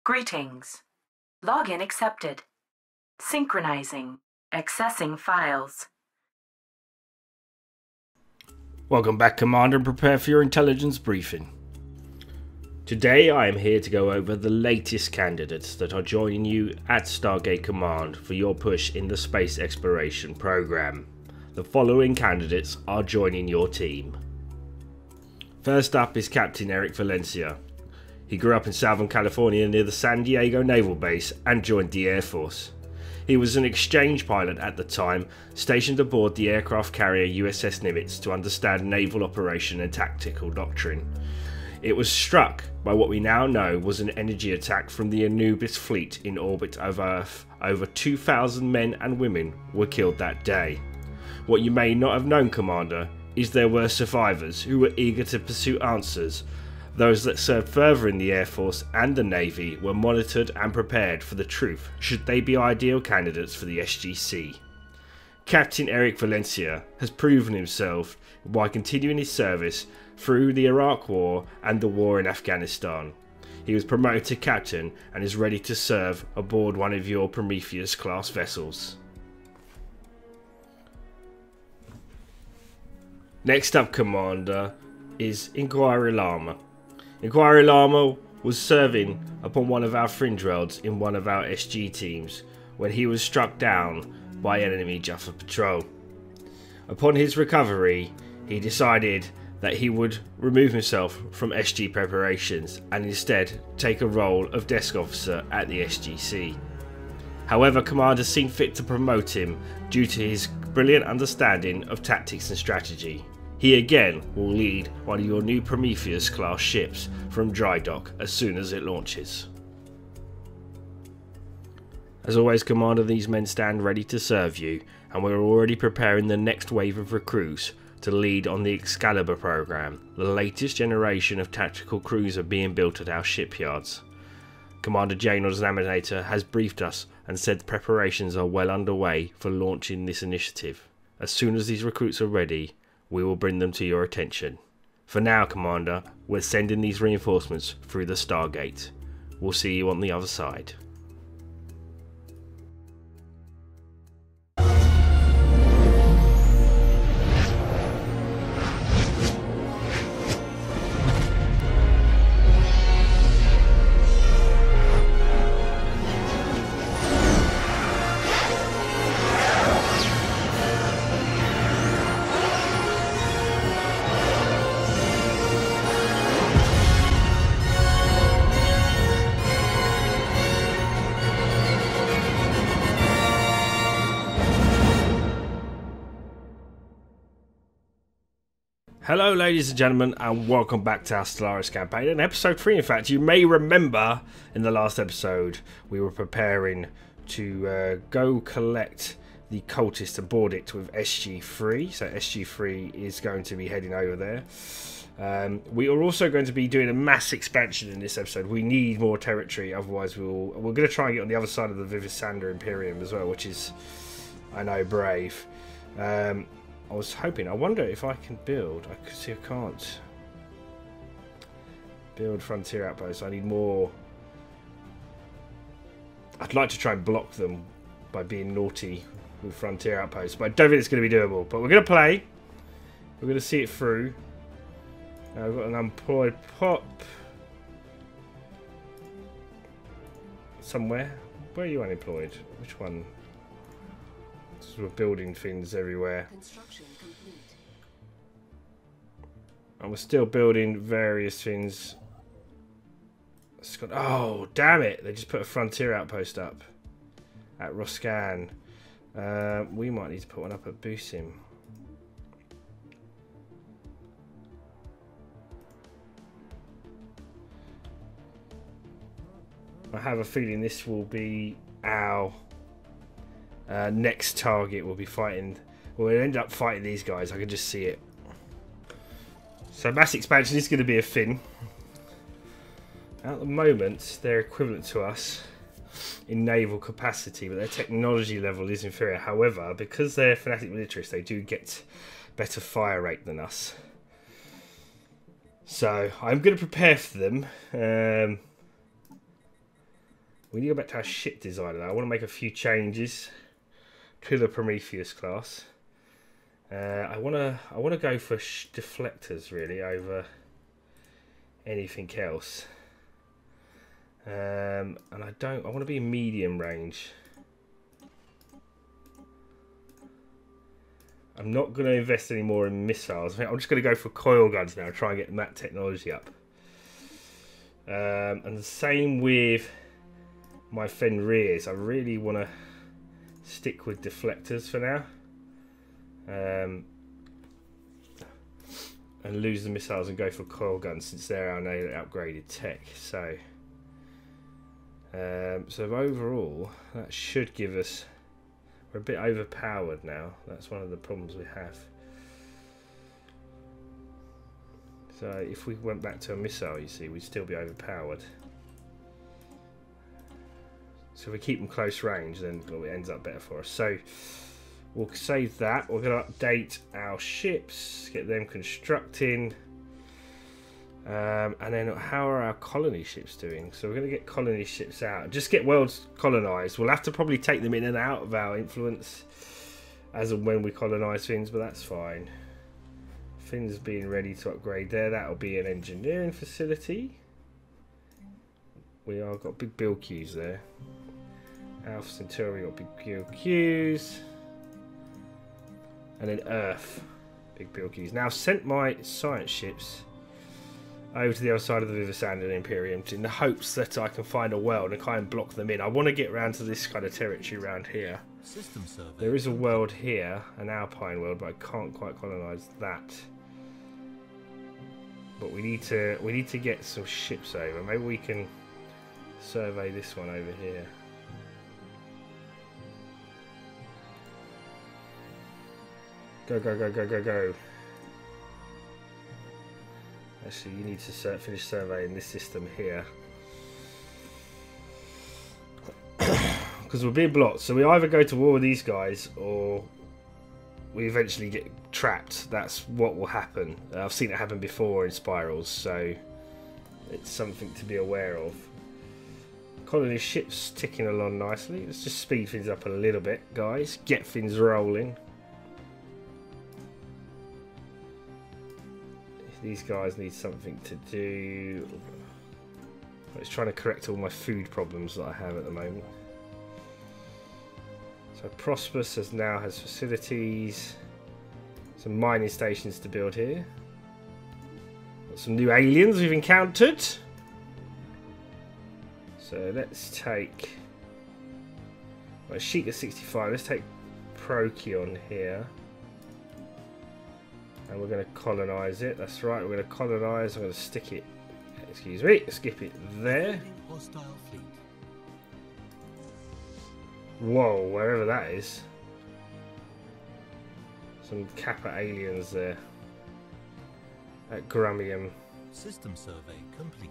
Greetings. Login accepted. Synchronizing. Accessing files. Welcome back, Commander, and prepare for your intelligence briefing. Today I am here to go over the latest candidates that are joining you at Stargate Command for your push in the space exploration program. The following candidates are joining your team. First up is Captain Eric Valencia. He grew up in Southern California near the San Diego Naval Base and joined the Air Force. He was an exchange pilot at the time, stationed aboard the aircraft carrier USS Nimitz to understand naval operation and tactical doctrine. It was struck by what we now know was an energy attack from the Anubis fleet in orbit of Earth. Over 2,000 men and women were killed that day. What you may not have known, Commander, is there were survivors who were eager to pursue answers. Those that served further in the Air Force and the Navy were monitored and prepared for the truth should they be ideal candidates for the SGC. Captain Eric Valencia has proven himself by continuing his service through the Iraq War and the war in Afghanistan. He was promoted to captain and is ready to serve aboard one of your Prometheus class vessels. Next up, Commander, is Inquiry Llama. Inquiry Llama was serving upon one of our fringe worlds in one of our SG teams when he was struck down by enemy Jaffa patrol. Upon his recovery, he decided that he would remove himself from SG preparations and instead take a role of desk officer at the SGC. However, Commander seen fit to promote him due to his brilliant understanding of tactics and strategy. He again will lead one of your new Prometheus class ships from dry dock as soon as it launches. As always, Commander, these men stand ready to serve you, and we're already preparing the next wave of recruits to lead on the Excalibur program, the latest generation of tactical cruiser being built at our shipyards. Commander Jane AusNaminator has briefed us and said preparations are well underway for launching this initiative. As soon as these recruits are ready, we will bring them to your attention. For now, Commander, we're sending these reinforcements through the Stargate. We'll see you on the other side. Hello ladies and gentlemen, and welcome back to our Stellaris campaign, and episode 3 in fact. You may remember in the last episode we were preparing to go collect the cultist and board it with SG3, so SG3 is going to be heading over there. We are also going to be doing a mass expansion in this episode. We need more territory, otherwise we're going to try and get on the other side of the Vivisander Imperium as well, which is, I know, brave. I was hoping, I wonder if I can build. I see I can't build frontier outposts. I need more. I'd like to try and block them by being naughty with frontier outposts, but I don't think it's going to be doable. But we're going to play. We're going to see it through. I've got an unemployed pop somewhere. Where are you unemployed? Which one? We're building things everywhere. Construction complete. And we're still building various things. Oh, damn it! They just put a frontier outpost up at Roscan. We might need to put one up at Busim. I have a feeling this will be our next target. We'll be fighting. We'll end up fighting these guys. I can just see it. So mass expansion is going to be a thing. At the moment, they're equivalent to us in naval capacity, but their technology level is inferior. However, because they're fanatic militarists, they do get better fire rate than us. So I'm going to prepare for them. We need to go back to our ship designer now. I want to make a few changes to the Prometheus class. I want to go for deflectors really over anything else. And I want to be medium range. I'm not going to invest any more in missiles. I think I'm just going to go for coil guns now, try and get that technology up. And the same with my Fenriers. I really want to stick with deflectors for now. And lose the missiles and go for coil guns since they're our upgraded tech. So overall, that should give us... We're a bit overpowered now. That's one of the problems we have. So if we went back to a missile, you see, we'd still be overpowered. So if we keep them close range, then it ends up better for us. So we'll save that. We're going to update our ships, get them constructing. And then how are our colony ships doing? So we're going to get colony ships out. Just get worlds colonised. We'll have to probably take them in and out of our influence as and when we colonise things, but that's fine. Finn's being ready to upgrade there. That'll be an engineering facility. We are got big build queues there. Alpha Centauri got big build queues. And then Earth, big build queues. Now sent my science ships over to the other side of the River Sand and Imperium in the hopes that I can find a world and kind of block them in. I want to get around to this kind of territory around here. There is a world here, an Alpine world, but I can't quite colonise that. But we need to get some ships over. Maybe we can survey this one over here. Go, go, go, go, go, go. Actually, you need to finish surveying this system here. Because we're being blocked. So we either go to war with these guys or we eventually get trapped. That's what will happen. I've seen it happen before in spirals, so it's something to be aware of. Colony ships ticking along nicely. Let's just speed things up a little bit, guys. Get things rolling. These guys need something to do. I was trying to correct all my food problems that I have at the moment. So Prosperous now has facilities. Some mining stations to build here. Got some new aliens we've encountered. So let's take... Well, Sheikah 65. Let's take Procyon here. And we're going to colonise it. That's right, we're going to colonise. I'm going to stick it, excuse me, skip it there. Whoa, wherever that is. Some Kappa aliens there. At Grummium. System survey complete.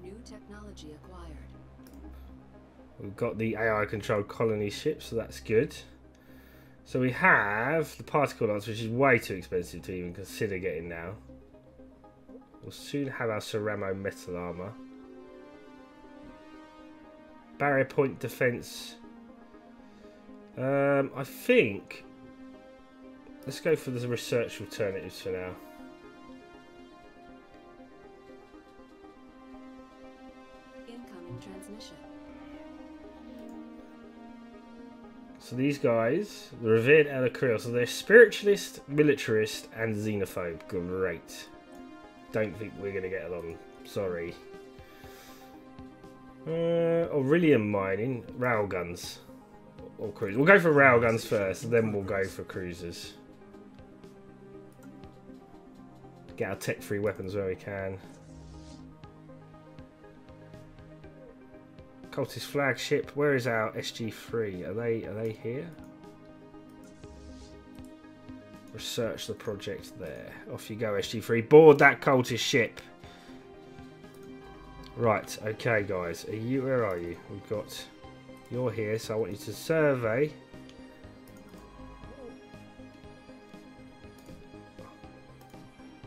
New technology acquired. We've got the AI-controlled colony ship, so that's good. So we have the particle lance, which is way too expensive to even consider getting now. We'll soon have our Ceramo metal armour. Barrier point defence. I think... Let's go for the research alternatives for now. Incoming transmission. So these guys, the revered Ella Creel, so they're spiritualist, militarist, and xenophobe. Great. Don't think we're going to get along. Sorry. Aurelium mining, railguns, or cruisers. We'll go for railguns first, and then we'll go for cruisers. Get our tech-free weapons where we can. Cultist flagship. Where is our SG3? Are they here? Research the project there. Off you go, SG3. Board that cultist ship. Right. Okay, guys. Are you? Where are you? We've got. You're here, so I want you to survey.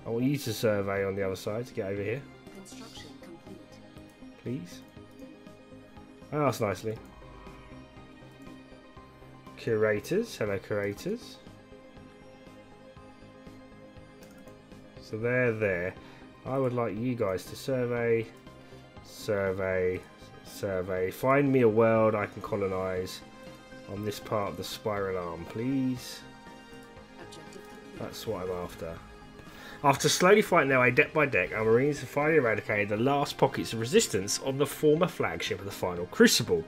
I want you to survey on the other side to get over here. Construction complete. Please. Oh, that's nicely. Curators. Hello, curators. So they're there. I would like you guys to survey, survey, survey. Find me a world I can colonise on this part of the spiral arm, please. Objective complete. That's what I'm after. After slowly fighting their way deck by deck, our Marines have finally eradicated the last pockets of resistance on the former flagship of the final Crucible.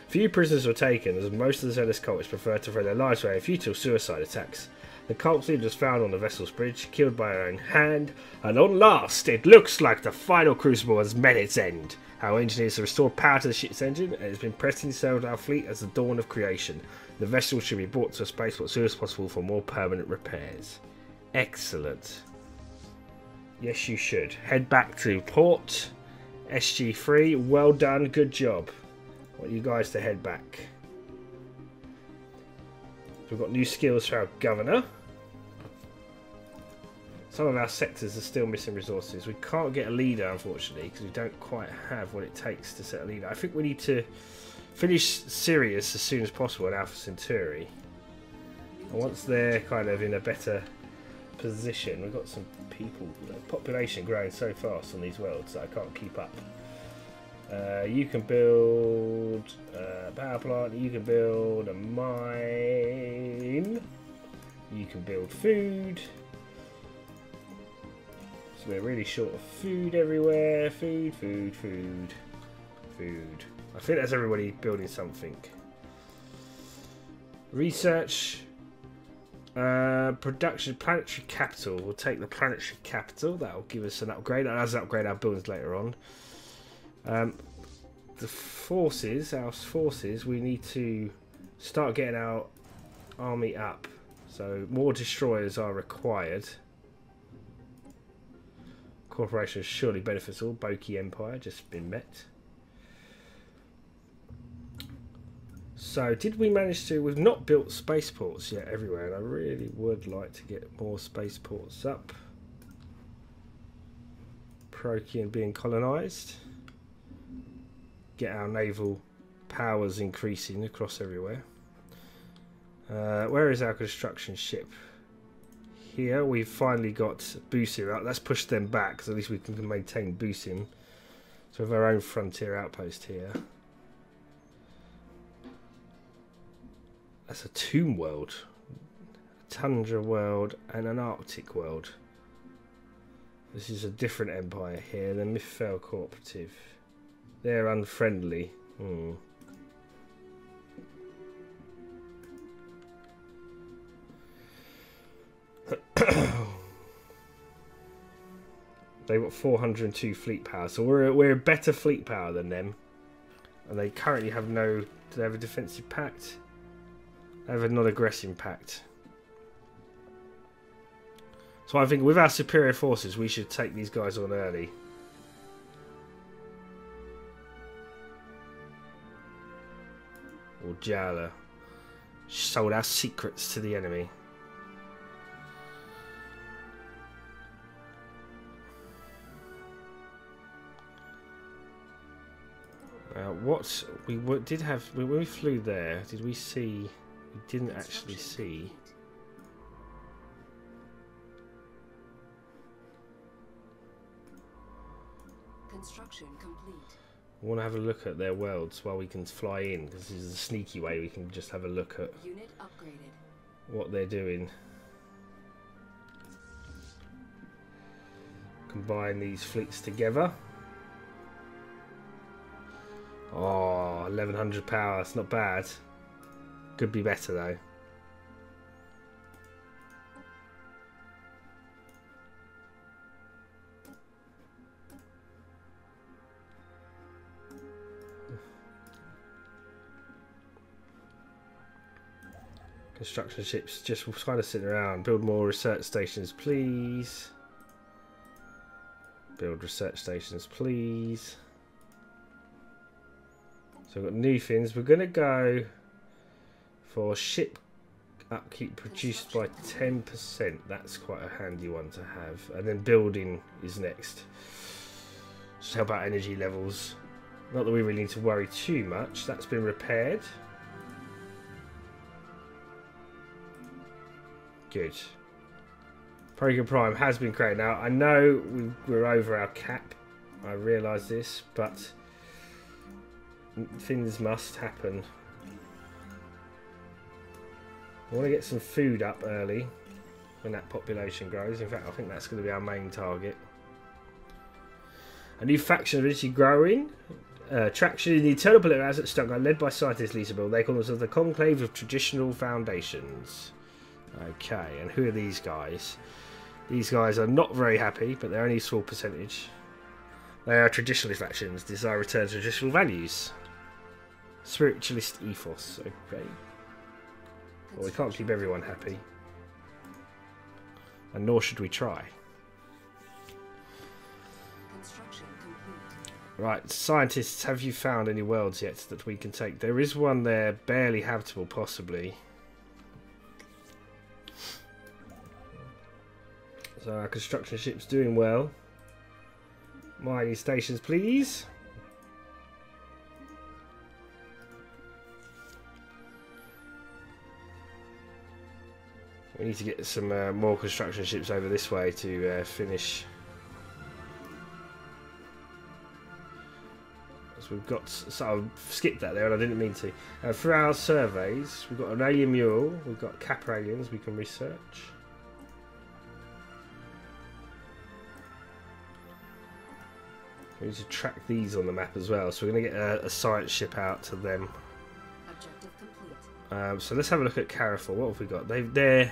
Few prisoners were taken, as most of the zealous cultists preferred to throw their lives away in futile suicide attacks. The cult leader was found on the vessel's bridge, killed by her own hand, and on last, it looks like the final Crucible has met its end. Our engineers have restored power to the ship's engine, and it has been pressing sailed our fleet as the dawn of creation. The vessel should be brought to a spaceport as soon as possible for more permanent repairs. Excellent. Yes, you should. Head back to port. SG3, well done, good job. I want you guys to head back. We've got new skills for our governor. Some of our sectors are still missing resources. We can't get a leader, unfortunately, because we don't quite have what it takes to set a leader. I think we need to finish Sirius as soon as possible in Alpha Centauri. And once they're kind of in a better position, we've got some people, population growing so fast on these worlds that I can't keep up. You can build a power plant, you can build a mine, you can build food. So we're really short of food everywhere. Food, food, food, food. I think that's everybody building something. Research. Production, planetary capital. We'll take the planetary capital. That'll give us an upgrade. That does upgrade our buildings later on. The forces, our forces, we need to start getting our army up. So more destroyers are required. Corporation surely benefits all. Boki Empire just been met. So did we manage to... We've not built spaceports yet everywhere, and I really would like to get more spaceports up. Procyon being colonised. Get our naval powers increasing across everywhere. Where is our construction ship? Here we've finally got Busim. Let's push them back, because at least we can maintain Busim. So we have our own frontier outpost here. That's a tomb world, a tundra world, and an Arctic world. This is a different empire here. The Mythfell Cooperative. They're unfriendly. They've got 402 fleet power, so we're a better fleet power than them. And they currently have no... Do they have a defensive pact? They have a non-aggressive pact. So I think with our superior forces, we should take these guys on early. Or Jala. Sold our secrets to the enemy. What we did have when we flew there, did we see? We didn't actually see. Construction complete. I want to have a look at their worlds while we can fly in, because this is a sneaky way we can just have a look at Unit upgraded. what they're doing. Combine these fleets together. Oh, 1100 power, that's not bad. Could be better though. Construction ships just kind of sitting around. Build more research stations, please. Build research stations, please. So we've got new things. We're going to go for ship Upkeep produced by 10%. That's quite a handy one to have. And then building is next. Just help out energy levels. Not that we really need to worry too much. That's been repaired. Good. Program Prime has been created. Now, I know we're over our cap. I realise this, but things must happen. I want to get some food up early when that population grows. In fact, I think that's going to be our main target. A new faction is growing. Traction in the Eternal Political Asset Stock, led by scientist Lisa Bill. They call themselves the Conclave of Traditional Foundations. Okay, and who are these guys? These guys are not very happy, but they're only a small percentage. They are traditionalist factions, desire return to traditional values. Spiritualist ethos, okay. Well, we can't keep everyone happy. And nor should we try. Construction complete. Right, scientists, have you found any worlds yet that we can take? There is one there, barely habitable, possibly. So our construction ship's doing well. Mining stations, please. We need to get some more construction ships over this way to finish. So we've got. So I skipped that there, and I didn't mean to. For our surveys, we've got an alien mule. We've got Kappa aliens we can research. We need to track these on the map as well. So we're going to get a science ship out to them. Objective complete. So let's have a look at Carrefour. What have we got? They're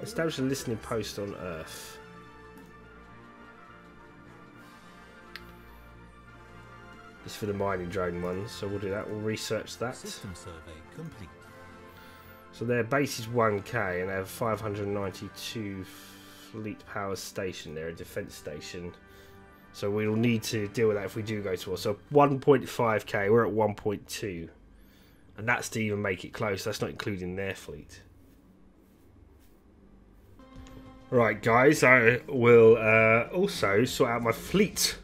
establish a listening post on Earth. It's for the mining drone ones, so we'll do that. We'll research that. System survey complete. So their base is 1k and they have 592 fleet power station there, a defence station. So we'll need to deal with that if we do go to war. So 1.5k, we're at 1.2. And that's to even make it close. That's not including their fleet. Right, guys, I will also sort out my fleet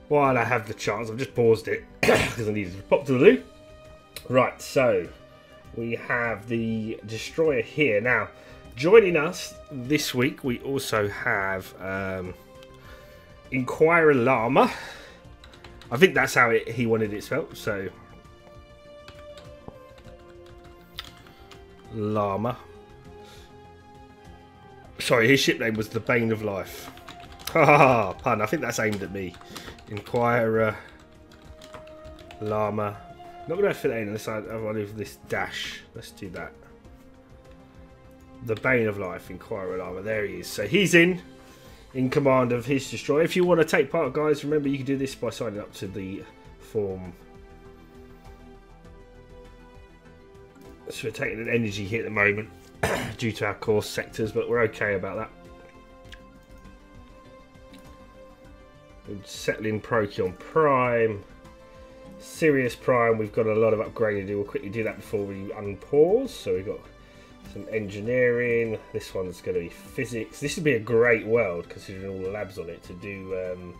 while I have the chance. I've just paused it because I needed to pop to the loo. Right, so we have the destroyer here. Now, joining us this week, we also have Inquirer Llama. I think that's how he wanted it spelled, so Llama. Sorry, his ship name was the Bane of Life. Haha, pun. I think that's aimed at me. Inquirer Llama. Not going to fit that in unless I want to do this dash. Let's do that. The Bane of Life, Inquirer Llama. There he is. So he's in command of his destroyer. If you want to take part, guys, remember you can do this by signing up to the form. So we're taking an energy hit at the moment due to our core sectors, but we're okay about that. We'll settle in Procyon Prime. Sirius Prime, we've got a lot of upgrading to do. We'll quickly do that before we unpause. So we've got some engineering. This one's going to be physics. This would be a great world, considering all the labs on it, to do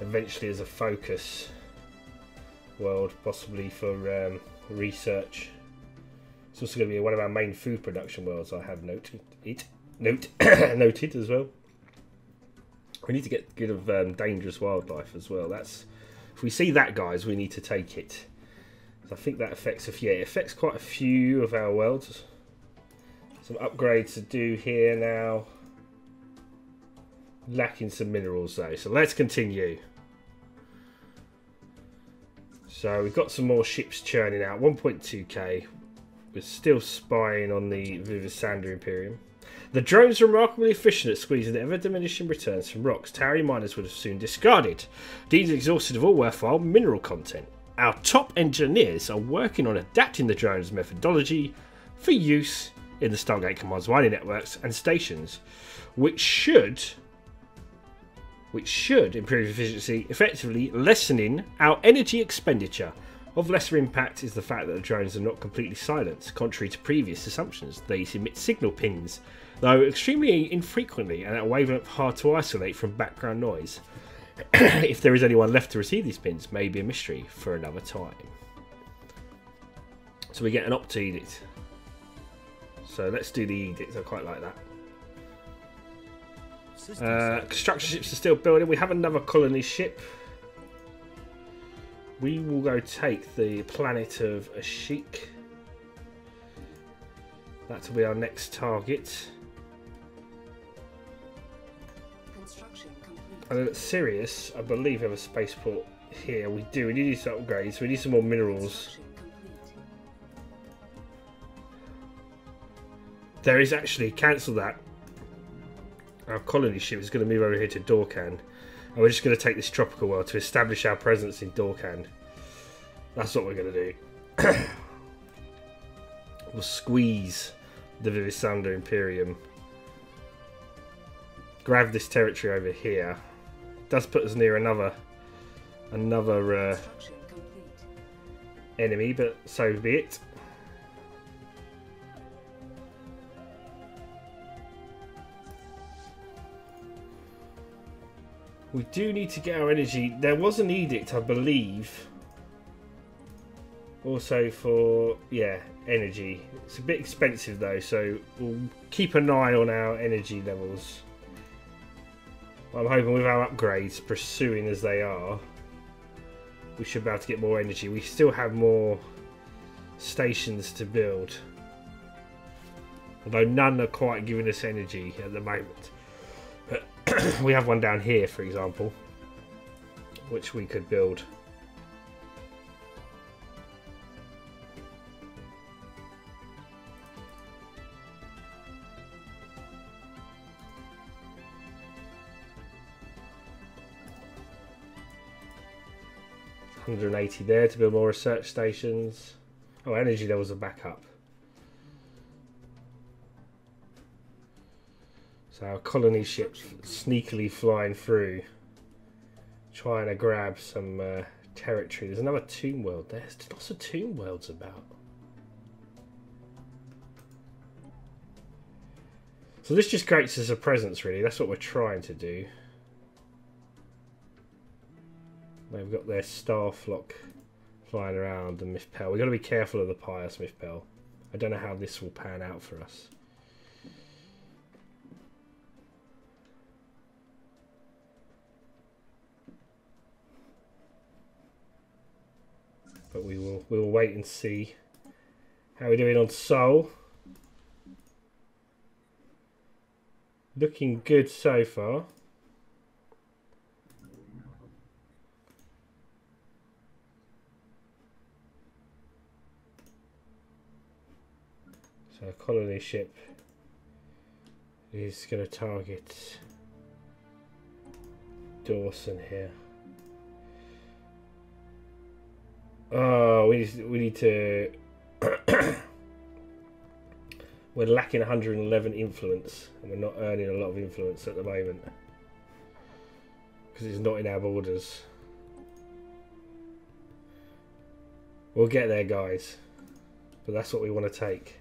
eventually as a focus world, possibly for research. It's also going to be one of our main food production worlds, I have noted as well. We need to get rid of dangerous wildlife as well. That's, if we see that, guys, we need to take it. I think that affects it affects quite a few of our worlds. Some upgrades to do here now. Lacking some minerals though, so let's continue. So we've got some more ships churning out. 1.2k. We're still spying on the Vivisander Imperium. The drones are remarkably efficient at squeezing the ever-diminishing returns from rocks Towery miners would have soon discarded. These are exhausted of all worthwhile mineral content. Our top engineers are working on adapting the drones' methodology for use in the Stargate Command's mining networks and stations, which should which should improve efficiency, effectively lessening our energy expenditure. Of lesser impact is the fact that the drones are not completely silent, contrary to previous assumptions. They emit signal pings, though extremely infrequently and at a wavelength hard to isolate from background noise. If there is anyone left to receive these pins, may be a mystery for another time. So we get an opt edict. So let's do the edict. I quite like that. Construction ships are still building. We have another colony ship. We will go take the planet of Ashik. That will be our next target. Construction complete. And then at Sirius, I believe we have a spaceport here. We do. We need some upgrades. We need some more minerals. Construction complete. There is actually, cancel that. Our colony ship is going to move over here to Dorkan. And we're just going to take this tropical world to establish our presence in Dorkan. That's what we're going to do. We'll squeeze the Vivisanda Imperium. Grab this territory over here. It does put us near another Construction complete. enemy, but so be it. We do need to get our energy. There was an edict, I believe, also for, yeah, energy. It's a bit expensive though, so we'll keep an eye on our energy levels. I'm hoping with our upgrades, pursuing as they are, we should be able to get more energy. We still have more stations to build, although none are quite giving us energy at the moment. We have one down here, for example, which we could build. $180 there to build more research stations. Oh, energy levels are back up. So our colony ships sneakily flying through, trying to grab some territory. There's another tomb world there. There's lots of tomb worlds about. So this just creates us a presence, really. That's what we're trying to do. They've got their star flock flying around the Mifpel. We've got to be careful of the pious Mifpel. I don't know how this will pan out for us. But we will wait and see how we're doing on Sol. Looking good so far. So our colony ship is going to target Dawson here. Oh, we need to. We're lacking 111 influence, and we're not earning a lot of influence at the moment because it's not in our borders. We'll get there, guys, but that's what we want to take.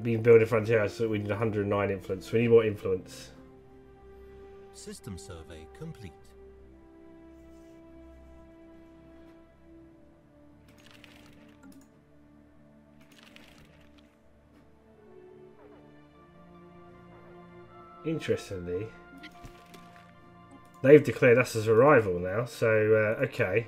Being building frontier, so we need 109 influence. We need more influence. System survey complete. Interestingly, they've declared us as a rival now, so okay.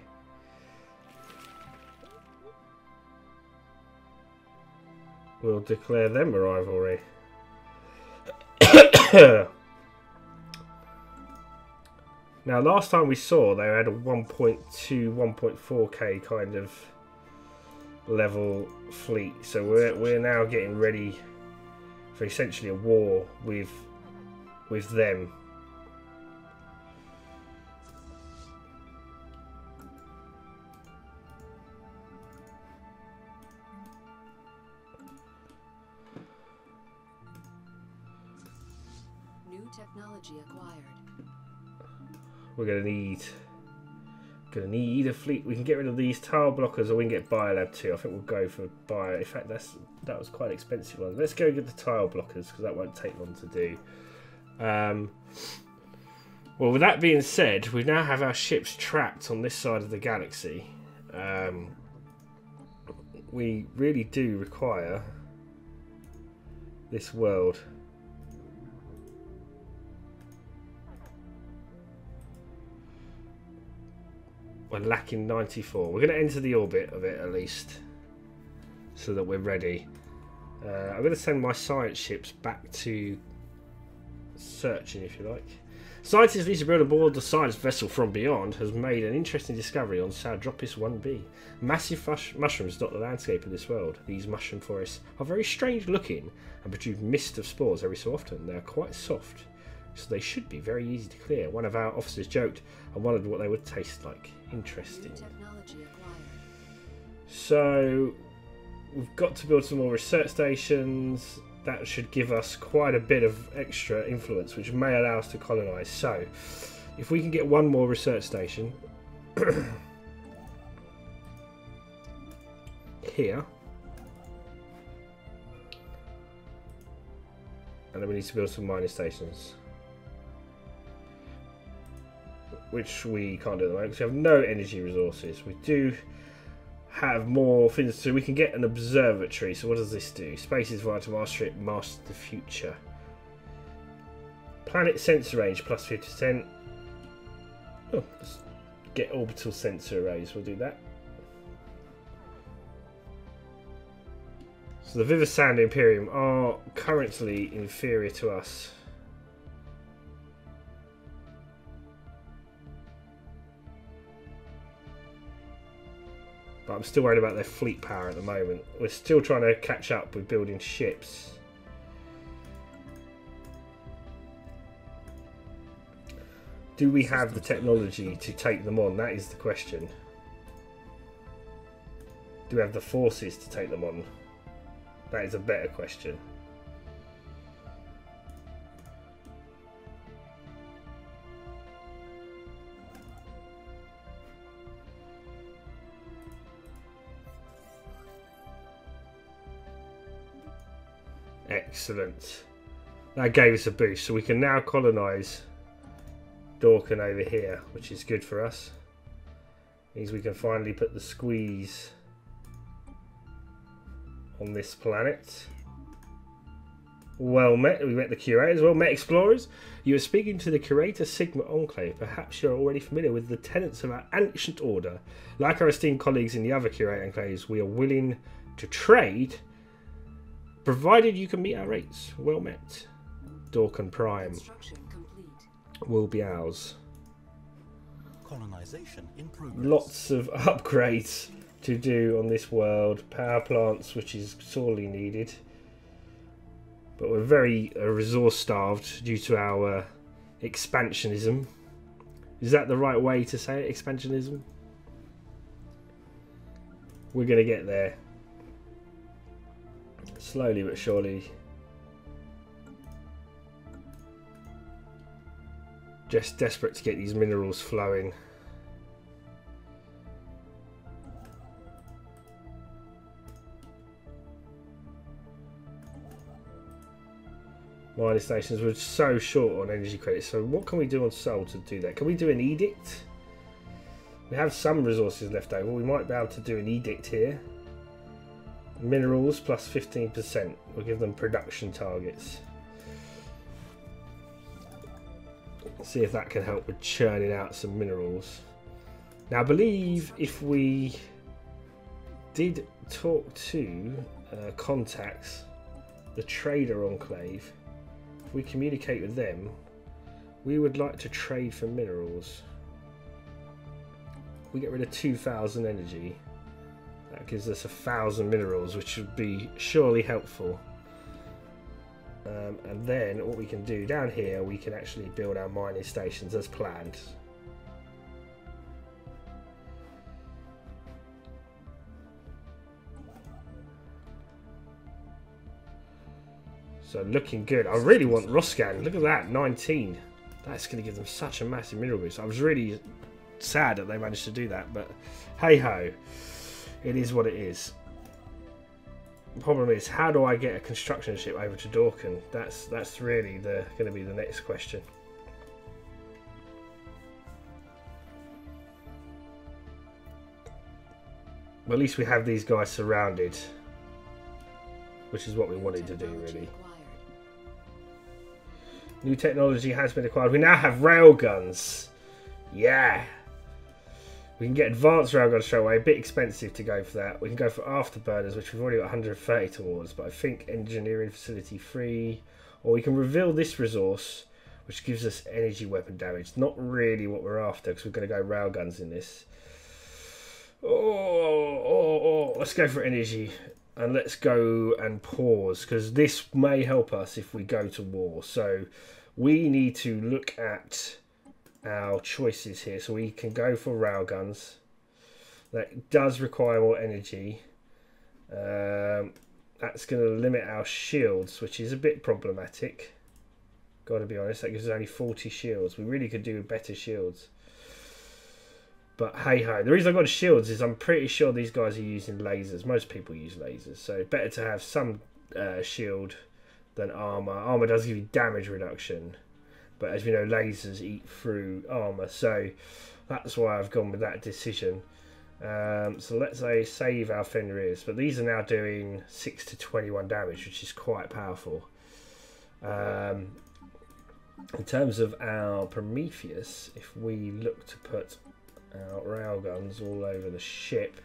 We'll declare them a rivalry. Now, last time we saw, they had a 1.2, 1.4k kind of level fleet, so we're now getting ready for essentially a war with them. technology acquired. We're gonna need a fleet. We can get rid of these tile blockers, or we can get Biolab 2. I think we'll go for Bio. In fact, that was quite an expensive one. Let's go get the tile blockers because that won't take long to do. Well, with that being said, we now have our ships trapped on this side of the galaxy. We really do require this world. We're lacking 94. We're going to enter the orbit of it at least, so that we're ready. I'm going to send my science ships back to searching, if you like. Scientists Lisa built aboard the science vessel from beyond has made an interesting discovery on Saudropis 1b. Massive mushrooms dot the landscape of this world. These mushroom forests are very strange looking and produce mist of spores every so often. They are quite soft, so they should be very easy to clear. One of our officers joked and wondered what they would taste like. Interesting. So we've got to build some more research stations. That should give us quite a bit of extra influence, which may allow us to colonise. So, if we can get one more research station here, and then we need to build some mining stations, which we can't do at the moment because we have no energy resources. We do have more things, so we can get an observatory. So what does this do? Space is vital to master it, master the future. Planet sensor range plus 50%. Oh, let's get orbital sensor arrays. We'll do that. So the Viversand Imperium are currently inferior to us. But I'm still worried about their fleet power at the moment. We're still trying to catch up with building ships. Do we have the technology to take them on? That is the question. Do we have the forces to take them on? That is a better question. Excellent. That gave us a boost, so we can now colonise Dorkin over here, which is good for us. Means we can finally put the squeeze on this planet. Well met. We met the curators. Well met, explorers. You are speaking to the Curator Sigma Enclave. Perhaps you're already familiar with the tenets of our ancient order. Like our esteemed colleagues in the other Curator Enclaves, we are willing to trade, provided you can meet our rates. Well met. Dorkin Prime will be ours. Colonization in progress. Lots of upgrades to do on this world. Power plants, which is sorely needed. But we're very resource starved due to our expansionism. Is that the right way to say it? Expansionism? We're going to get there. Slowly but surely. Just desperate to get these minerals flowing. Mining stations were so short on energy credits, so what can we do on Sol to do that? Can we do an edict? We have some resources left over. We might be able to do an edict here. Minerals plus 15%. We'll give them production targets. See if that can help with churning out some minerals. Now I believe if we did talk to contacts, the Trader Enclave, if we communicate with them, we would like to trade for minerals. We get rid of 2,000 energy. That gives us 1,000 minerals, which would be surely helpful. And then what we can do down here, we can actually build our mining stations as planned. So looking good. I really want Roscan. Look at that, 19. That's going to give them such a massive mineral boost. I was really sad that they managed to do that, but hey ho, it is what it is. The problem is, how do I get a construction ship over to Dorkin? That's really going to be the next question. But at least we have these guys surrounded, which is what we wanted to do, really. New technology has been acquired. We now have railguns. Yeah. We can get advanced railguns straight away. A bit expensive to go for that. We can go for afterburners, which we've already got 130 towards. But I think engineering facility 3. Or we can reveal this resource, which gives us energy weapon damage. Not really what we're after, because we're going to go railguns in this. Let's go for energy. And let's go and pause, because this may help us if we go to war. So we need to look at our choices here. So we can go for railguns. That does require more energy. That's going to limit our shields, which is a bit problematic. Got to be honest, that gives us only 40 shields. We really could do with better shields. But hey ho, the reason I've got shields is I'm pretty sure these guys are using lasers. Most people use lasers, so better to have some shield than armor. Armor does give you damage reduction, but as we know, lasers eat through armor, so that's why I've gone with that decision. So let's say save our Fenrirs, but these are now doing 6 to 21 damage, which is quite powerful. In terms of our Prometheus, if we look to put our railguns all over the ship,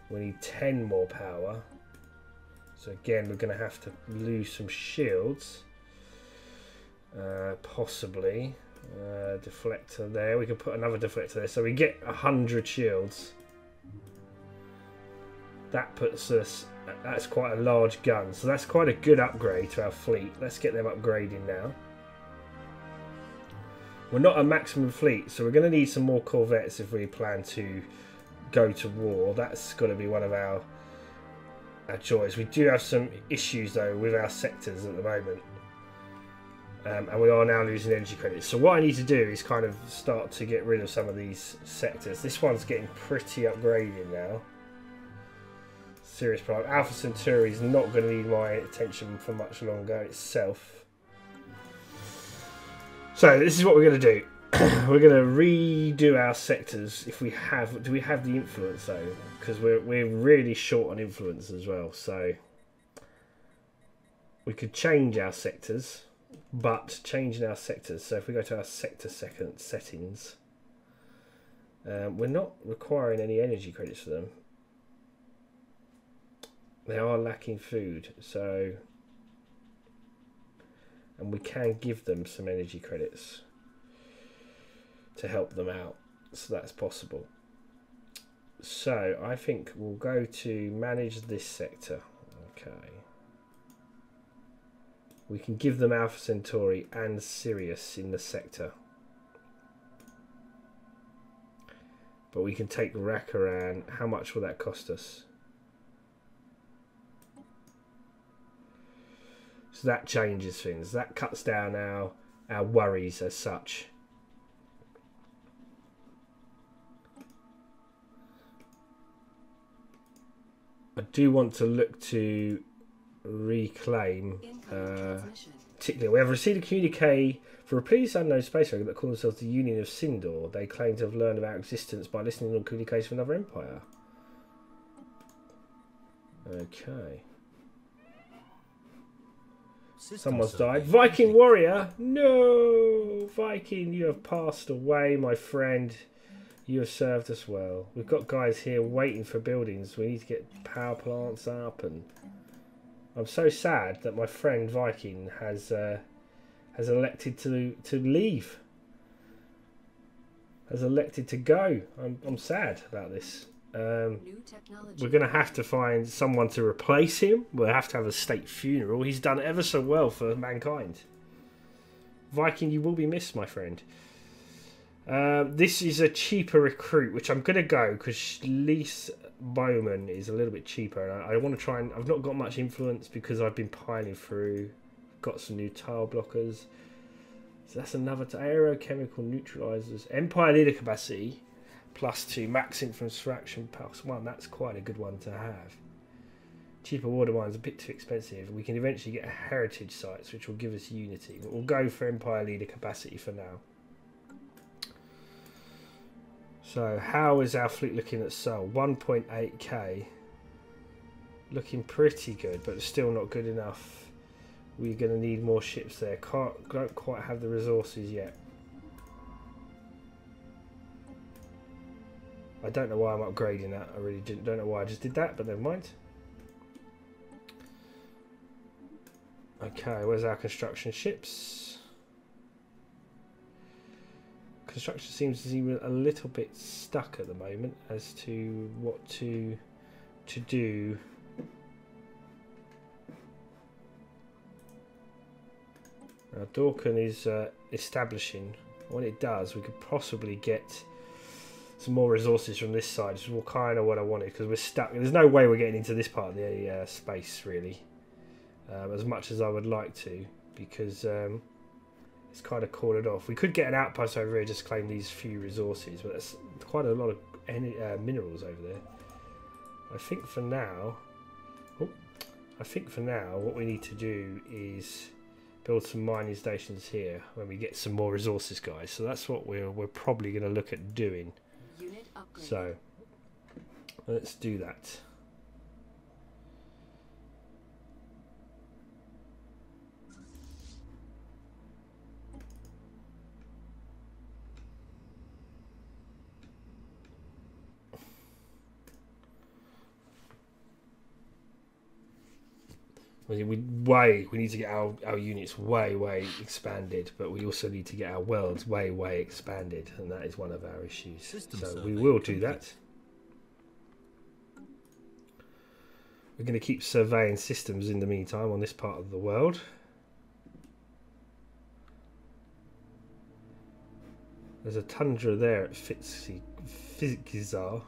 we need 10 more power. So again, we're going to have to lose some shields. Possibly. Deflector there. We can put another deflector there. So we get 100 shields. That puts us... That's quite a large gun. So that's quite a good upgrade to our fleet. Let's get them upgrading now. We're not a maximum fleet, so we're going to need some more corvettes if we plan to go to war. That's got to be one of our joys. We do have some issues, though, with our sectors at the moment. And we are now losing energy credits. So what I need to do is kind of start to get rid of some of these sectors. This one's getting pretty upgraded now. Serious problem. Alpha Centauri is not going to need my attention for much longer itself. So this is what we're going to do. We're going to redo our sectors. If we have, do we have the influence though? Because we're really short on influence as well. So we could change our sectors, but changing our sectors. So if we go to our sector settings, we're not requiring any energy credits for them. They are lacking food, so. And we can give them some energy credits to help them out, so that's possible. So I think we'll go to manage this sector. Okay, we can give them Alpha Centauri and Sirius in the sector, but we can take Rakaran. How much will that cost us? So that changes things. That cuts down our worries as such. I do want to look to reclaim, particularly we have received a communique for a previously unknown space rogue that call themselves the Union of Sindor. They claim to have learned of our existence by listening on communication from another empire. Okay. Someone's died. Viking warrior! No! Viking, you have passed away, my friend. You have served us well. We've got guys here waiting for buildings. We need to get power plants up, and I'm so sad that my friend Viking has elected to leave. Has elected to go. I'm sad about this. We're going to have to find someone to replace him. We'll have to have a state funeral. He's done ever so well for mankind. Viking, you will be missed, my friend. This is a cheaper recruit, which I'm going to go because Lise Bowman is a little bit cheaper. And I want to try and... I've not got much influence because I've been piling through. got some new tile blockers. So that's another aerochemical neutralizers. Empire leader capacity +2, max influence fraction +1. That's quite a good one to have. Cheaper water mine's a bit too expensive. We can eventually get a heritage sites, which will give us unity, but we'll go for Empire leader capacity for now. So how is our fleet looking at Sol? 1.8k. Looking pretty good, but still not good enough. We're going to need more ships there. Don't quite have the resources yet. I don't know why I'm upgrading that. I really don't know why I just did that, but never mind. Okay, where's our construction ships? Construction seems to be a little bit stuck at the moment as to what to do. Now Dorcan is establishing. When it does, we could possibly get some more resources from this side, which is kind of what I wanted, because we're stuck. There's no way we're getting into this part of the space, really, as much as I would like to, because it's kind of cordoned off. We could get an outpost over here, just claim these few resources, but that's quite a lot of minerals over there. I think for now, what we need to do is build some mining stations here when we get some more resources, guys. So that's what we're probably going to look at doing. Unit upgrade. So let's do that. We need to get our units way expanded, but we also need to get our worlds way expanded, and that is one of our issues. So we will do that. We're going to keep surveying systems in the meantime on this part of the world. There's a tundra there at Fizikizar.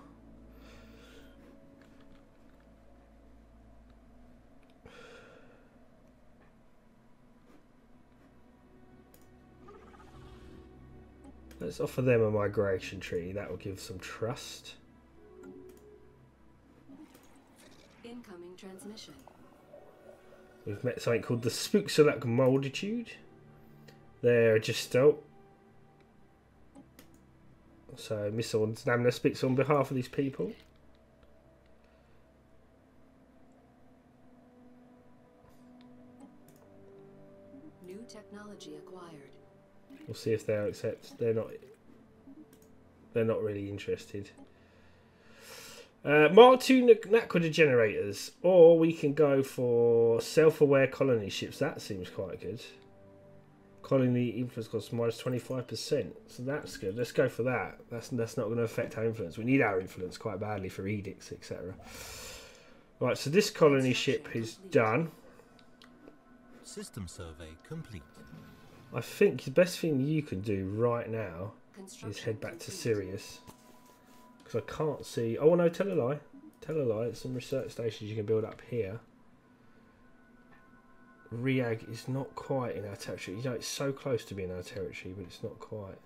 Let's offer them a migration treaty. That will give some trust. Incoming transmission. We've met something called the Spooksalak Multitude. They're just out. So Miss AusNaminator speaks on behalf of these people. New technology acquired. We'll see if they'll accept. They're not really interested. Mark 2 Naquader generators, or we can go for self-aware colony ships. That seems quite good. Colony influence costs -25%, so that's good. Let's go for that. That's not going to affect our influence. We need our influence quite badly for edicts, etc. Right, so this colony ship is done. System survey complete. I think the best thing you can do right now is head back to Sirius, because I can't see. Oh no, tell a lie. Tell a lie. There's some research stations you can build up here. Riag is not quite in our territory. You know, it's so close to being our territory, but it's not quite.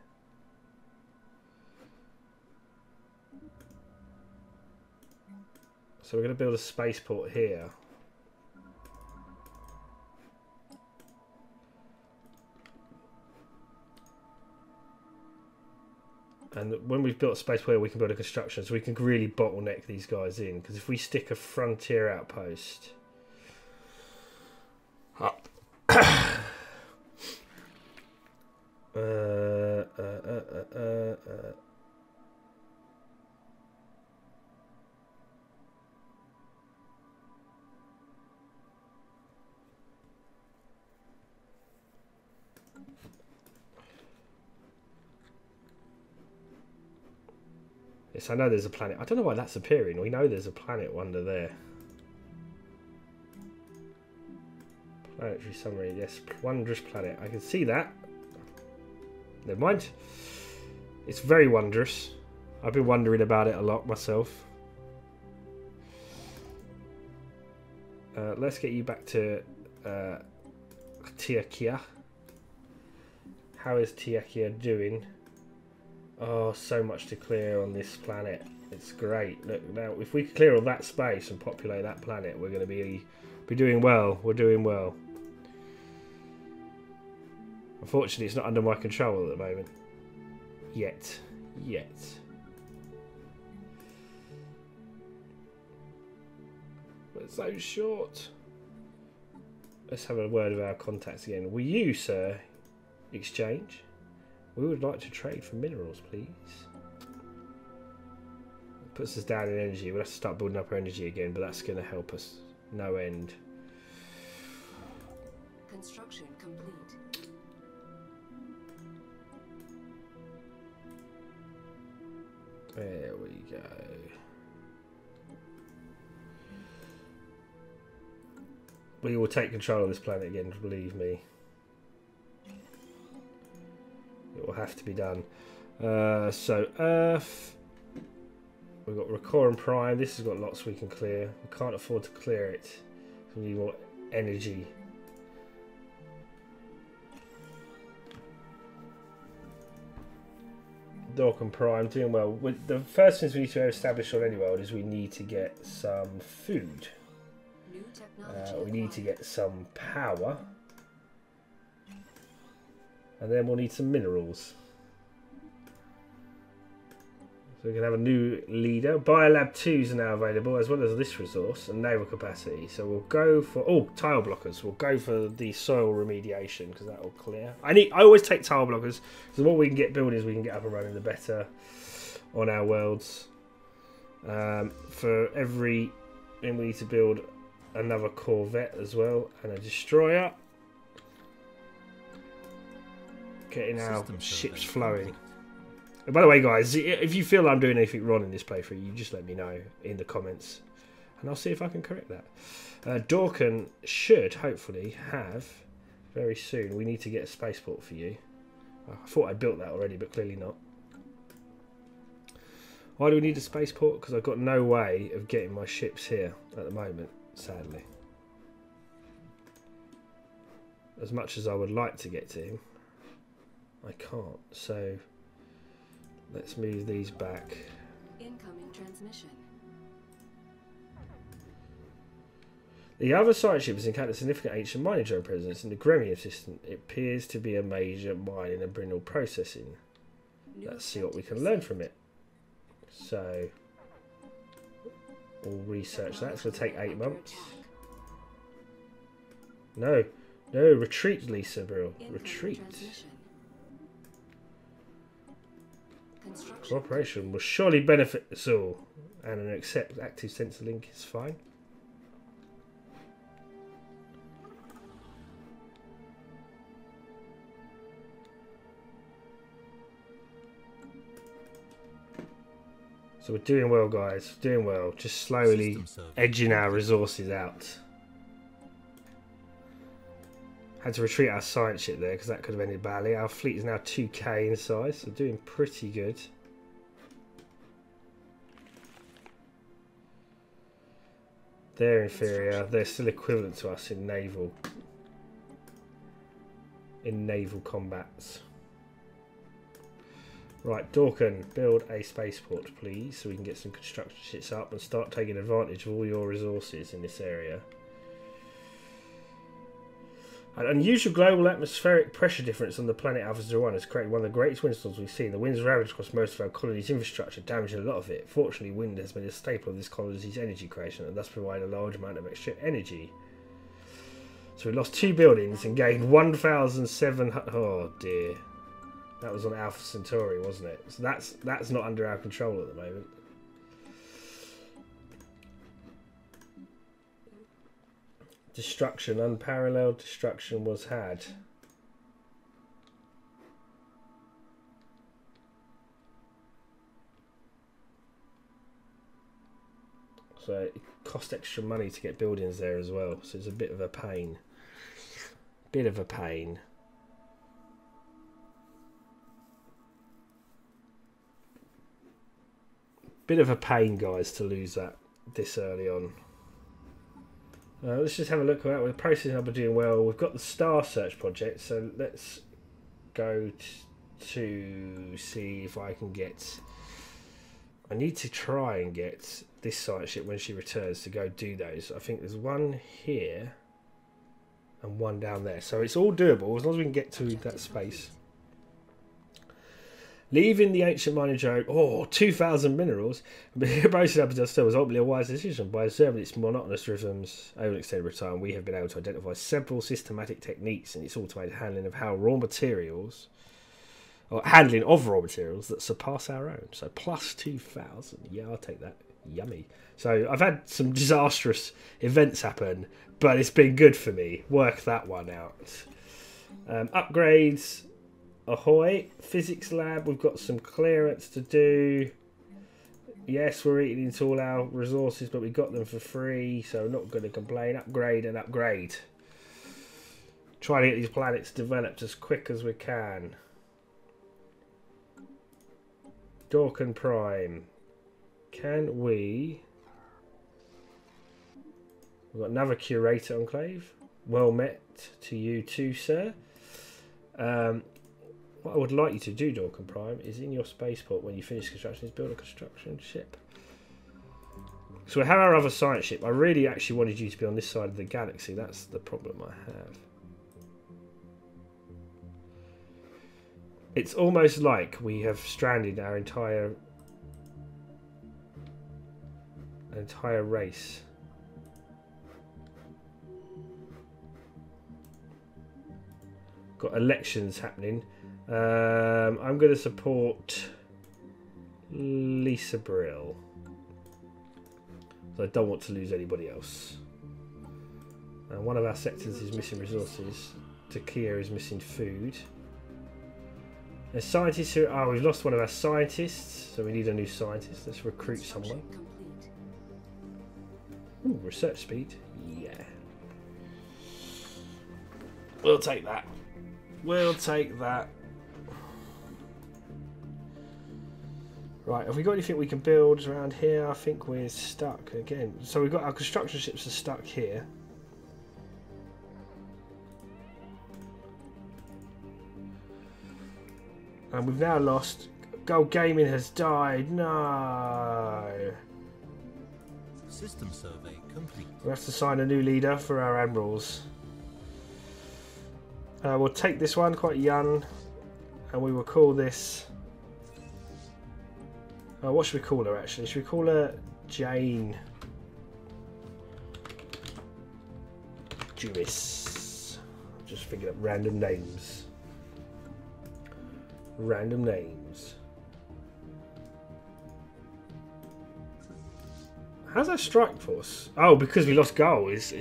So we're going to build a spaceport here. And when we've built a space where we can build a construction, so we can really bottleneck these guys in. Because if we stick a frontier outpost up, yes, I know there's a planet. I don't know why that's appearing. We know there's a planet under there. Planetary summary. Yes, wondrous planet. I can see that. Never mind. It's very wondrous. I've been wondering about it a lot myself. Let's get you back to Tiekia. How is Tiekia doing? Oh, so much to clear on this planet. It's great. Look, now if we clear all that space and populate that planet, we're going to be doing well. We're doing well. Unfortunately, it's not under my control at the moment. Yet. But it's so short. Let's have a word with our contacts again. Will you, sir, exchange? We would like to trade for minerals, please. It puts us down in energy. We'll have to start building up our energy again, but that's going to help us no end. Construction complete. There we go. We will take control of this planet again, believe me. It will have to be done. So Earth, we've got Recorum Prime. This has got lots we can clear. We can't afford to clear it. We need more energy. Dorcam Prime, doing well. The first things we need to establish on any world is we need to get some food. New technology We need to acquired. get some power. And then we'll need some minerals. So we can have a new leader. Biolab 2s are now available, as well as this resource and naval capacity. So we'll go for tile blockers. We'll go for the soil remediation because that will clear. I always take tile blockers because the more we can get buildings we can get up and running, the better on our worlds. For every thing we need to build another corvette as well and a destroyer. Getting our System ships survey flowing. complete. And by the way, guys, if you feel I'm doing anything wrong in this playthrough, you just let me know in the comments, and I'll see if I can correct that. Dorcan should hopefully have very soon. We need to get a spaceport for you. I thought I built that already, but clearly not. Why do we need a spaceport? Because I've got no way of getting my ships here at the moment, sadly. As much as I would like to get to him, I can't. So let's move these back. Incoming transmission. The other side ship has encountered significant ancient mining drone presence in the Gremium system. It appears to be a major mining and mineral processing. New Let's see what we can objective learn from it. So we'll research that. It's going to take 8 under months. attack. No, retreat, Lisa Brill. Incoming Retreat. transmission. Construction Cooperation will surely benefit us all, and an active sensor link is fine. So we're doing well, guys. Doing well. Just slowly System survey edging our complete. resources out. Had to retreat our science ship there because that could have ended badly. Our fleet is now 2k in size, so doing pretty good. They're inferior. They're still equivalent to us in naval combats. Right, Dorcan, build a spaceport, please, so we can get some construction shits up and start taking advantage of all your resources in this area. An unusual global atmospheric pressure difference on the planet Alpha 01 has created one of the greatest windstorms we've seen. The winds ravaged across most of our colony's infrastructure, damaging a lot of it. Fortunately, wind has been a staple of this colony's energy creation and thus provide a large amount of extra energy. So we lost 2 buildings and gained 1,700... Oh dear. That was on Alpha Centauri, wasn't it? So that's not under our control at the moment. Destruction, unparalleled destruction was had. So it cost extra money to get buildings there as well. So it's a bit of a pain. Bit of a pain. Bit of a pain, guys, to lose that this early on. Let's just have a look at that. We're processing up and doing well. We've got the star search project, so let's go to see if I can get... I need to try and get this science ship when she returns to go do those. I think there's one here and one down there. So it's all doable as long as we can get to that space. Leaving the ancient mining drone, 2,000 minerals, but bracing up against was ultimately a wise decision. By observing its monotonous rhythms over an extended time, we have been able to identify several systematic techniques in its automated handling of raw materials that surpass our own. So plus 2,000, yeah, I'll take that. Yummy. So I've had some disastrous events happen, but it's been good for me. Work that one out. Upgrades. Ahoy, physics lab, we've got some clearance to do. Yes, we're eating into all our resources, but we got them for free, so I'm not going to complain. Upgrade and upgrade. Try to get these planets developed as quick as we can. Dorkin Prime. Can we... We've got another curator enclave. Well met to you too, sir. What I would like you to do, Dorkin Prime, is in your spaceport when you finish construction, is build a construction ship. So we have our other science ship. I really actually wanted you to be on this side of the galaxy. That's the problem I have. It's almost like we have stranded our entire race. Got elections happening. I'm going to support Lisa Brill. So I don't want to lose anybody else. One of our sectors is missing resources. Takia is missing food. There's scientists who... Oh, we've lost one of our scientists. So we need a new scientist. Let's recruit someone. Ooh, research speed. Yeah. We'll take that. We'll take that. Right, have we got anything we can build around here? I think we're stuck again. So we've got our construction ships are stuck here. And we've now lost. Gul Gaming has died. No. System survey complete. We have to sign a new leader for our admirals. We'll take this one, quite young, and we will call this... what should we call her, actually? Should we call her Jane? Jewis. Just figured up random names. Random names. How's our strike force? Oh, because we lost Gul. His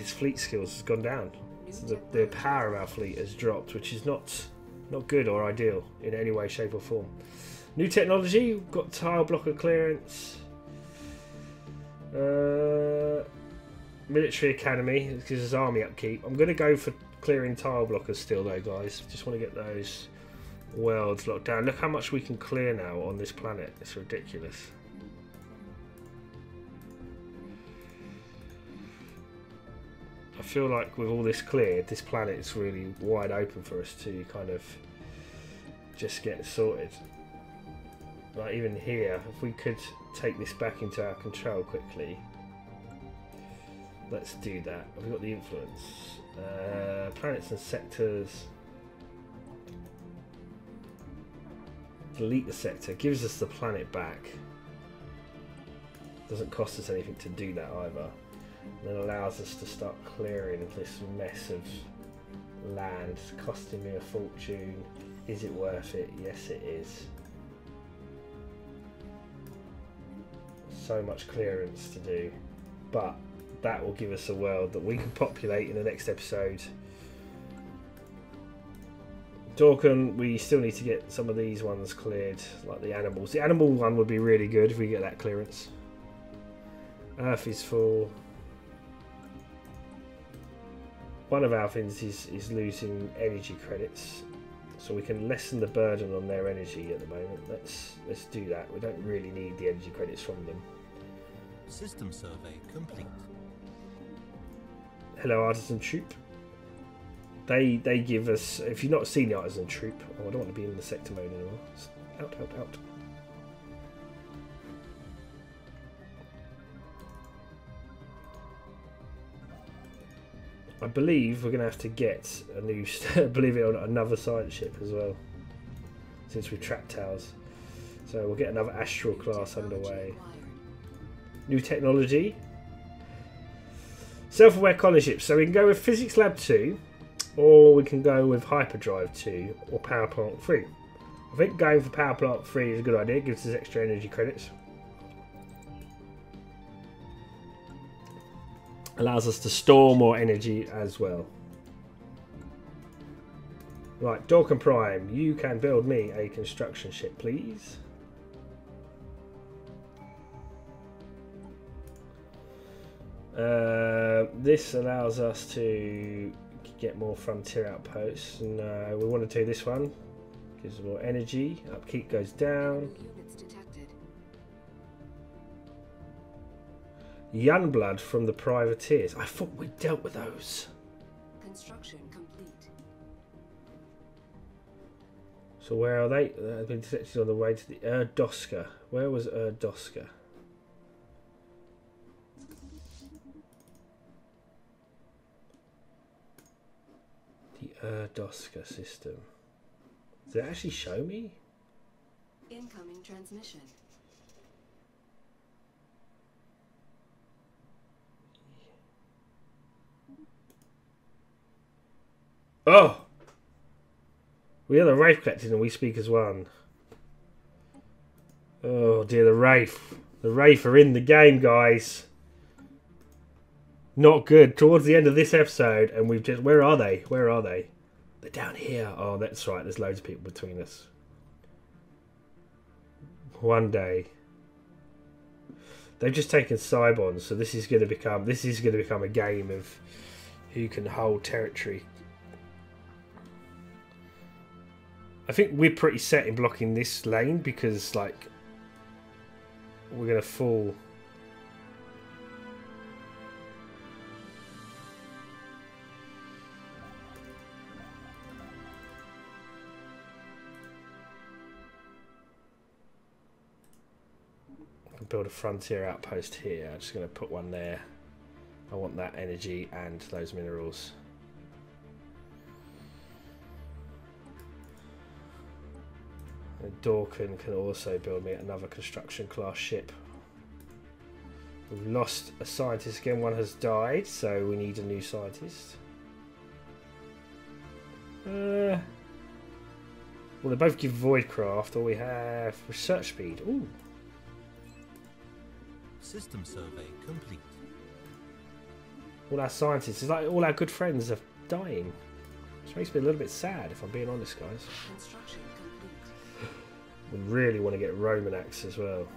fleet skills has gone down. So the power of our fleet has dropped, which is not good or ideal in any way, shape or form. New technology, we've got tile blocker clearance. Military academy, this gives us army upkeep. I'm going to go for clearing tile blockers still though, guys. Just want to get those worlds locked down. Look how much we can clear now on this planet. It's ridiculous. I feel like with all this cleared, this planet is really wide open for us to kind of just get sorted. Like even here, if we could take this back into our control quickly. Let's do that. We've got the influence. Planets and sectors. Delete the sector. Gives us the planet back. Doesn't cost us anything to do that either. And then allows us to start clearing this mess of land. It's costing me a fortune. Is it worth it? Yes, it is. So much clearance to do, but that will give us a world that we can populate in the next episode. Dorkin, we still need to get some of these ones cleared, like the animals. The animal one would be really good if we get that clearance. Earth is full. One of our things is losing energy credits, so we can lessen the burden on their energy at the moment. Let's do that. We don't really need the energy credits from them. System survey complete. Hello, Artisan Troop. They give us... If you've not seen the Artisan Troop... Oh, I don't want to be in the sector mode anymore. Out, out, out. I believe we're going to have to get a new... believe it or not, another science ship as well. Since we've trapped ours. So we'll get another Astral class underway. New technology. Self-aware colony ships. So we can go with Physics Lab 2, or we can go with Hyperdrive 2, or Power Plant 3. I think going for Power Plant 3 is a good idea. It gives us extra energy credits. Allows us to store more energy as well. Right, Dorkin Prime, you can build me a construction ship, please. This allows us to get more frontier outposts. No, we want to do this one. Gives more energy. Upkeep goes down. Youngblood from the privateers. I thought we dealt with those. Construction complete. So where are they? They've been detected on the way to the Erdoska. Where was Erdoska? The Erdoska system. Does it actually show me? Incoming transmission. Oh! We are the Wraith collected and we speak as one. Oh dear, the Wraith. The Wraith are in the game, guys. Not good. Towards the end of this episode, and we've just... Where are they? Where are they? They're down here. Oh, that's right. There's loads of people between us. One day. They've just taken Cybons, so this is going to become a game of who can hold territory. I think we're pretty set in blocking this lane because, like, we're going to fall. I can build a frontier outpost here. I'm just going to put one there. I want that energy and those minerals. And Dorkin can also build me another construction class ship. We've lost a scientist again. One has died, so we need a new scientist. Well, they both give Voidcraft, or we have research speed. Ooh. System survey complete. All our scientists, it's like all our good friends are dying. Which makes me a little bit sad, if I'm being honest, guys. Construction complete. We really want to get Romanax as well.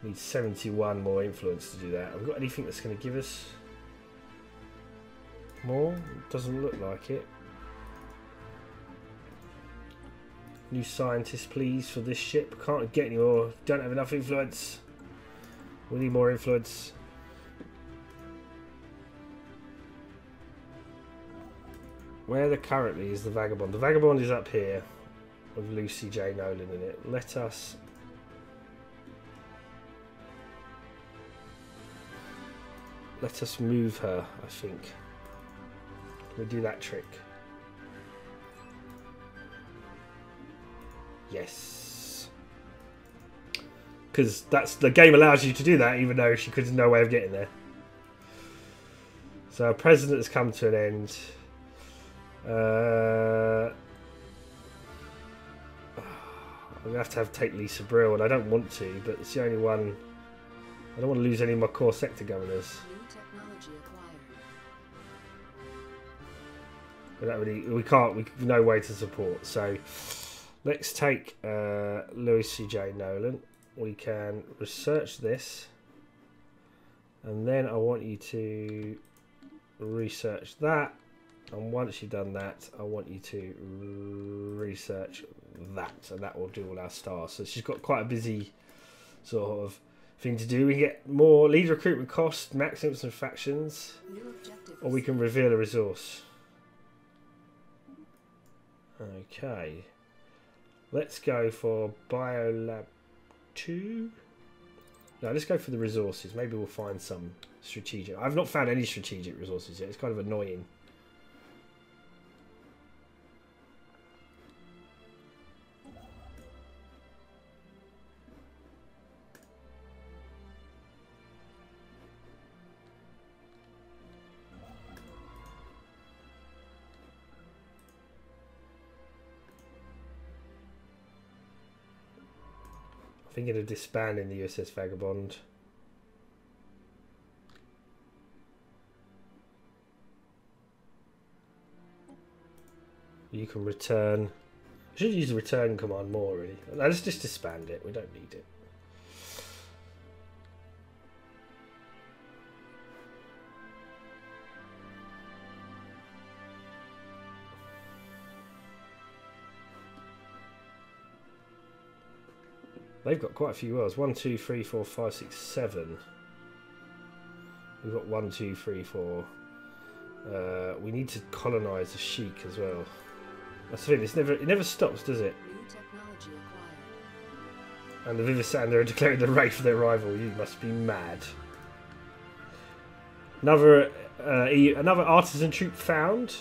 Need 71 more influence to do that. Have we got anything that's going to give us more? Doesn't look like it. New scientist, please, for this ship. Can't get any more. Don't have enough influence. We need more influence. Where currently is the Vagabond? The Vagabond is up here with Lucy J. Nolan in it. Let us move her, I think. Can we do that trick? Yes. Because that's the game allows you to do that, even though she could have no way of getting there. So our president has come to an end. I'm going to have to take Lisa Brill, and I don't want to, but it's the only one. I don't want to lose any of my core sector governors. New technology acquired. We don't really, we've no way to support. So let's take Louis C.J. Nolan. We can research this, and then I want you to research that. And once you've done that, I want you to research that, and that will do all our stars. So she's got quite a busy sort of thing to do. We get more lead recruitment cost, maxims and factions, New objective. or we can reveal a resource. Okay. Let's go for Biolab 2. No, let's go for the resources. Maybe we'll find some strategic. I've not found any strategic resources yet. It's kind of annoying. Thinking of disbanding the USS Vagabond. You can return. I should use the return command more, really. No, let's just disband it. We don't need it. They've got quite a few worlds. 1, 2, 3, 4, 5, 6, 7. We've got 1, 2, 3, 4. We need to colonise the Sheik as well. That's the thing. It never stops, does it? New technology acquired. And the Vivisander are declaring the raid for their rival. You must be mad. Another artisan troop found.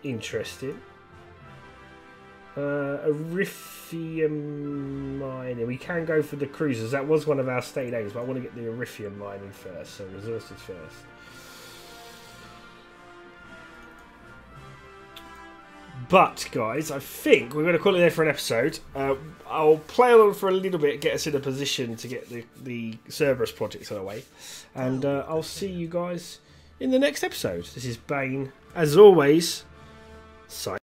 Interesting. Erythium mining. We can go for the cruisers. That was one of our state aims, but I want to get the erythium mining first. So resources first. But guys, I think we're going to call it there for an episode. I'll play along for a little bit, get us in a position to get the Cerberus projects on the way, and I'll see you guys in the next episode. This is Bane, as always. Sign.